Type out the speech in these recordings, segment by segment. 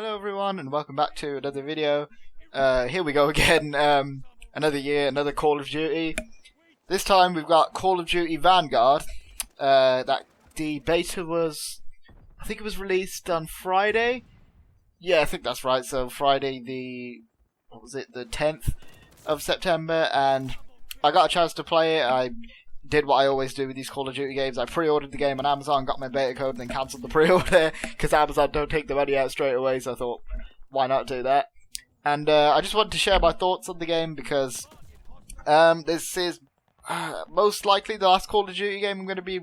Hello everyone and welcome back to another video. Here we go again, another year, another Call of Duty. This time we've got Call of Duty Vanguard. That the beta was, I think it was released on Friday? Yeah, I think that's right, so Friday the 10th of September, and I got a chance to play it. I did what I always do with these Call of Duty games. I pre-ordered the game on Amazon, got my beta code, and then cancelled the pre-order because Amazon don't take the money out straight away, so I thought, why not do that? And I just wanted to share my thoughts on the game because this is most likely the last Call of Duty game I'm going to be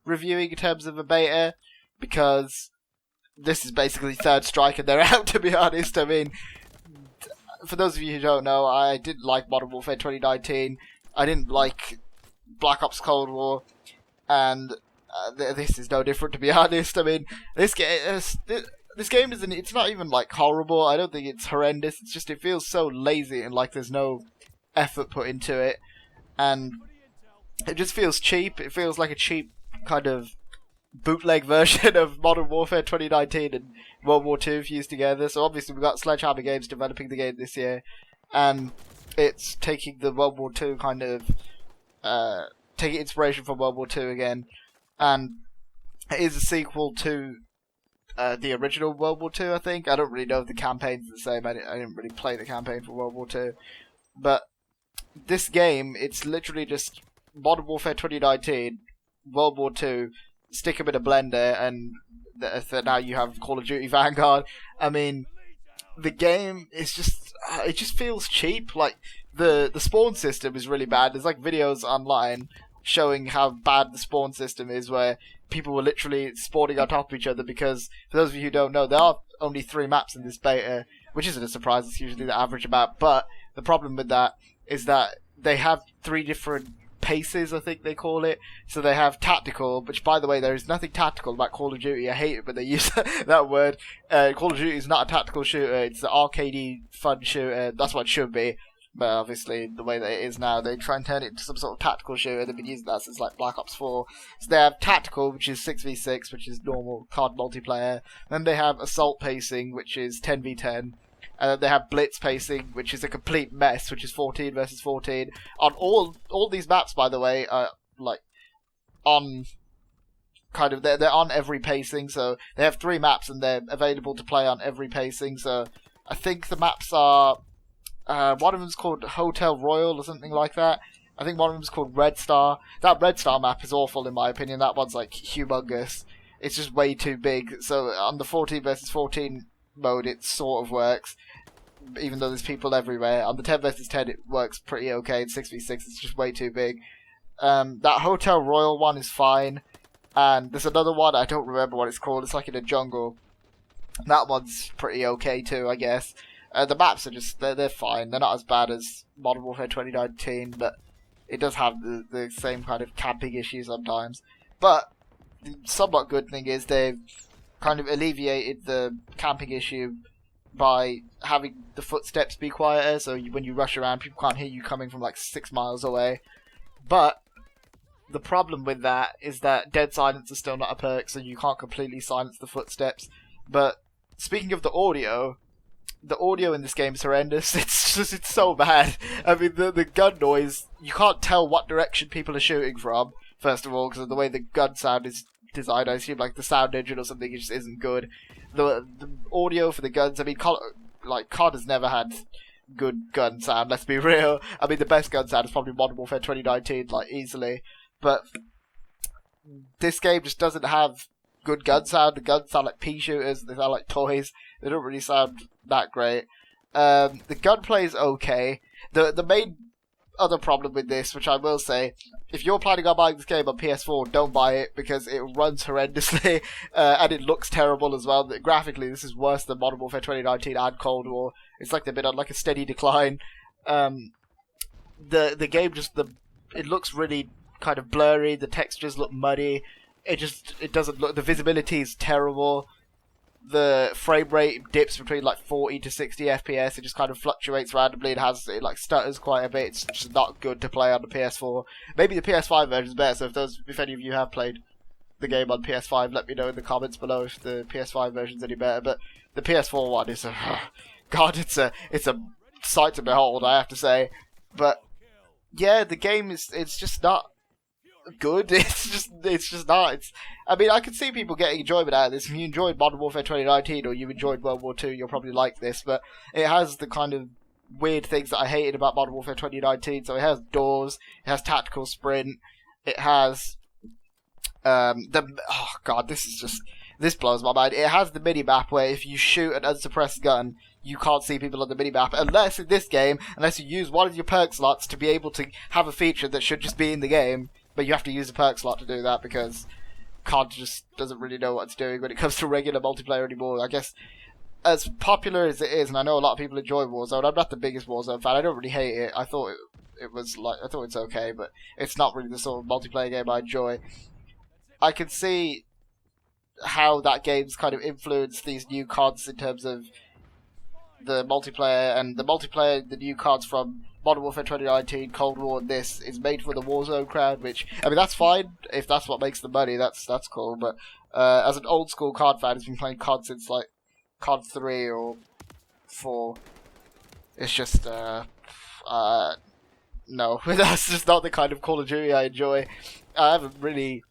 reviewing in terms of a beta, because this is basically Third Strike and they're out, to be honest. I mean, for those of you who don't know, I didn't like Modern Warfare 2019. I didn't like Black Ops Cold War, and this is no different, to be honest. I mean, this game isn't, it's not even like horrible. I don't think it's horrendous. It's just, it feels so lazy and like there's no effort put into it, and it just feels cheap. It feels like a cheap kind of bootleg version of Modern Warfare 2019 and World War II fused together. So obviously we've got Sledgehammer Games developing the game this year, and it's taking the World War II kind of taking inspiration from World War II again, and it is a sequel to the original World War II, I think. I don't really know if the campaign's the same. I didn't really play the campaign for World War II. But this game, it's literally just Modern Warfare 2019, World War II, stick them in a blender, and now you have Call of Duty Vanguard. I mean, the game is just, it just feels cheap. Like, the spawn system is really bad. There's like videos online showing how bad the spawn system is, where people were literally spawning on top of each other, because, for those of you who don't know, there are only 3 maps in this beta, which isn't a surprise. It's usually the average amount, but the problem with that is that they have 3 different paces, I think they call it. So they have tactical, which, by the way, there is nothing tactical about Call of Duty. I hate it when they use that word. Call of Duty is not a tactical shooter. It's an arcadey fun shooter. That's what it should be. But obviously, the way that it is now, they try and turn it into some sort of tactical shooter. They've been using that since like Black Ops 4. So they have tactical, which is 6v6, which is normal COD multiplayer. Then they have assault pacing, which is 10v10. And then they have blitz pacing, which is a complete mess, which is 14 versus 14. On all these maps, by the way, like on kind of, they're on every pacing. So they have 3 maps and they're available to play on every pacing. So I think the maps are, one of them's called Hotel Royal or something like that. I think one of them's called Red Star. That Red Star map is awful in my opinion. That one's like humongous. It's just way too big. So on the 14 versus 14 mode, it sort of works, even though there's people everywhere. On the 10 versus 10, it works pretty okay. In 6v6, it's just way too big. That Hotel Royal one is fine. And there's another one, I don't remember what it's called. It's like in a jungle. That one's pretty okay too, I guess. The maps are just, they're fine. They're not as bad as Modern Warfare 2019, but it does have the same kind of camping issues sometimes. But the somewhat good thing is they've kind of alleviated the camping issue by having the footsteps be quieter, so when you rush around, people can't hear you coming from like 6 miles away. But the problem with that is that dead silence is still not a perk, so you can't completely silence the footsteps. But speaking of the audio in this game is horrendous. It's so bad. I mean, the gun noise, you can't tell what direction people are shooting from, first of all, because of the way the gun sound is designed. I assume like the sound engine or something just isn't good. The audio for the guns, I mean, COD has never had good gun sound, let's be real. I mean, the best gun sound is probably Modern Warfare 2019, like, easily. But this game just doesn't have good gun sound. The guns sound like pea shooters, they sound like toys. They don't really sound that great. The gunplay is okay. The main other problem with this, which I will say, if you're planning on buying this game on PS4, don't buy it, because it runs horrendously, and it looks terrible as well. Graphically, this is worse than Modern Warfare 2019 and Cold War. It's like they've been on like a steady decline. The game just, it looks really kind of blurry, the textures look muddy, it doesn't look, the visibility is terrible. The frame rate dips between like 40 to 60 FPS. It just kind of fluctuates randomly. It like stutters quite a bit. It's just not good to play on the PS4. Maybe the PS5 version is better. So if any of you have played the game on PS5, let me know in the comments below if the PS5 version's any better. But the PS4 one is God, it's a sight to behold, I have to say. But yeah, the game it's just not good. It's just not. I mean, I can see people getting enjoyment out of this. If you enjoyed Modern Warfare 2019 or you enjoyed World War II, you'll probably like this. But it has the kind of weird things that I hated about Modern Warfare 2019. So it has doors, it has tactical sprint, it has this blows my mind. It has the mini map where if you shoot an unsuppressed gun, you can't see people on the mini map unless in this game, unless you use one of your perk slots to be able to have a feature that should just be in the game. But you have to use a perk slot to do that because COD just doesn't really know what it's doing when it comes to regular multiplayer anymore. I guess as popular as it is, and I know a lot of people enjoy Warzone, I'm not the biggest Warzone fan. I don't really hate it. I thought it's okay, but it's not really the sort of multiplayer game I enjoy. I can see how that game's kind of influenced these new CODs in terms of the multiplayer, and the new CODs from Modern Warfare 2019, Cold War, and this is made for the Warzone crowd, which, I mean, that's fine. If that's what makes the money, that's cool. But as an old school COD fan who's been playing COD since, like, COD 3 or 4, it's just, no. That's just not the kind of Call of Duty I enjoy. I haven't really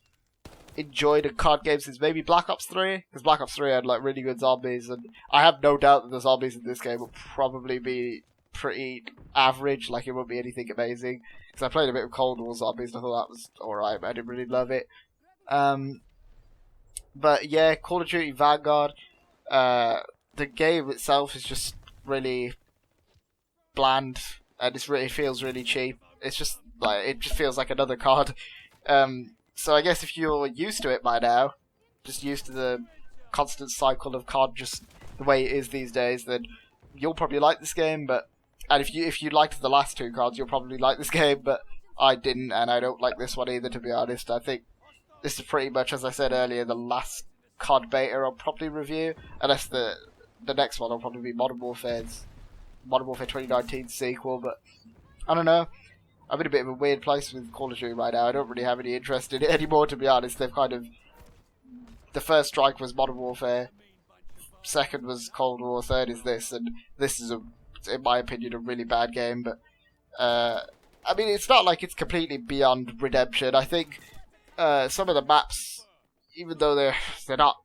enjoyed a COD game since maybe Black Ops 3, because Black Ops 3 had, like, really good zombies, and I have no doubt that the zombies in this game will probably be pretty average, like it won't be anything amazing, because I played a bit of Cold War Zombies and I thought that was alright, but I didn't really love it. But yeah, Call of Duty Vanguard, the game itself is just really bland, and it feels really cheap. It's just like, it just feels like another COD. So I guess if you're used to it by now, just used to the constant cycle of COD just the way it is these days, then you'll probably like this game. And if you liked the last two CODs, you'll probably like this game, but I didn't, and I don't like this one either, to be honest. I think this is pretty much, as I said earlier, the last COD beta I'll probably review, unless the next one will probably be Modern Warfare 2019 sequel, but I don't know. I'm in a bit of a weird place with Call of Duty right now. I don't really have any interest in it anymore, to be honest. They've kind of... The first strike was Modern Warfare, second was Cold War, third is this, and this is, in my opinion, a really bad game, but... I mean, it's not like it's completely beyond redemption. I think some of the maps, even though they're not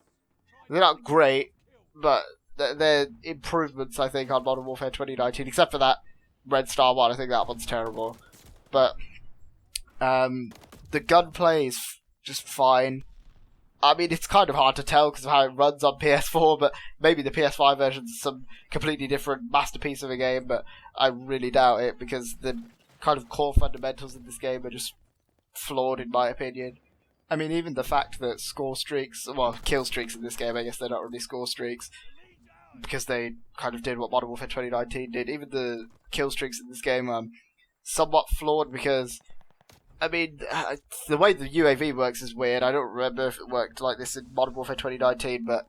great, but they're improvements, I think, on Modern Warfare 2019, except for that Red Star one. I think that one's terrible. But the gunplay is just fine. I mean, it's kind of hard to tell because of how it runs on PS4, but maybe the PS5 version's some completely different masterpiece of a game, but I really doubt it because the kind of core fundamentals in this game are just flawed, in my opinion. I mean, even the fact that kill streaks in this game, I guess they're not really score streaks, because they kind of did what Modern Warfare 2019 did. Even the kill streaks in this game are somewhat flawed because, I mean, the way the UAV works is weird. I don't remember if it worked like this in Modern Warfare 2019, but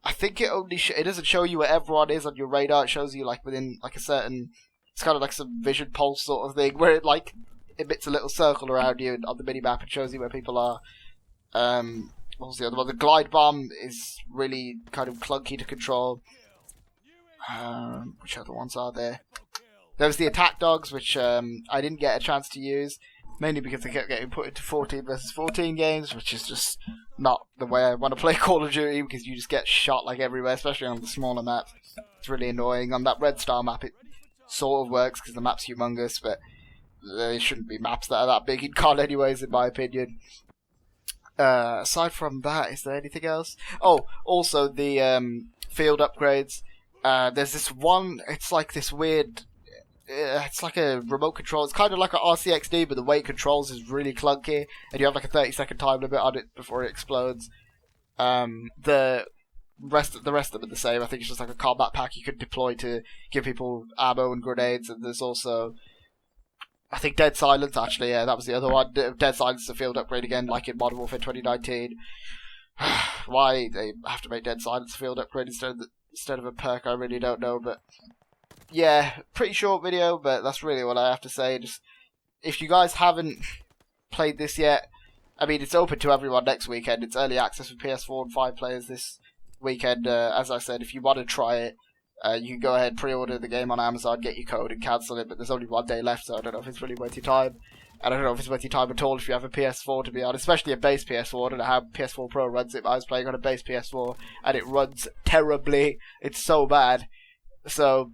I think it only it doesn't show you where everyone is on your radar. It shows you like within like a certain. It's kind of like some vision pulse sort of thing where it like emits a little circle around you on the mini map and shows you where people are. What was the other one? The glide bomb is really kind of clunky to control. Which other ones are there? There was the attack dogs, which I didn't get a chance to use, mainly because they kept getting put into 14 versus 14 games, which is just not the way I want to play Call of Duty, because you just get shot like everywhere, especially on the smaller maps. It's really annoying. On that Red Star map, it sort of works because the map's humongous, but there shouldn't be maps that are that big in COD anyways, in my opinion. Aside from that, is there anything else? Oh, also the field upgrades. There's this one, it's like this weird, it's like a remote control, it's kind of like an RCXD, but the way it controls is really clunky, and you have like a 30-second time limit on it before it explodes. The rest of them are the same. I think it's just like a combat pack you can deploy to give people ammo and grenades, and there's also, I think, Dead Silence, actually, yeah, that was the other one. Dead Silence is a field upgrade again, like in Modern Warfare 2019. Why they have to make Dead Silence a field upgrade instead of a perk, I really don't know, but yeah, pretty short video, but that's really what I have to say. Just, if you guys haven't played this yet, I mean, it's open to everyone next weekend. It's early access for PS4 and 5 players this weekend. As I said, if you want to try it, you can go ahead, pre-order the game on Amazon, get your code and cancel it, but there's only 1 day left, so I don't know if it's really worth your time. I don't know if it's worth your time at all if you have a PS4, to be honest, especially a base PS4. I don't know how PS4 Pro runs it, but I was playing on a base PS4, and it runs terribly. It's so bad. So,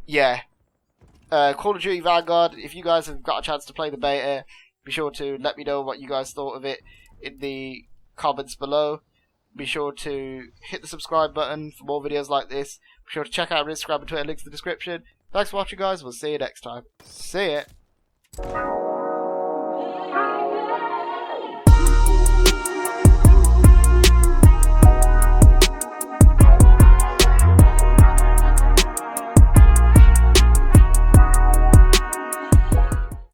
yeah. Call of Duty Vanguard, if you guys have got a chance to play the beta, be sure to let me know what you guys thought of it in the comments below. Be sure to hit the subscribe button for more videos like this. Be sure to check out our Instagram and Twitter, links in the description. Thanks for watching, guys. We'll see you next time. See ya.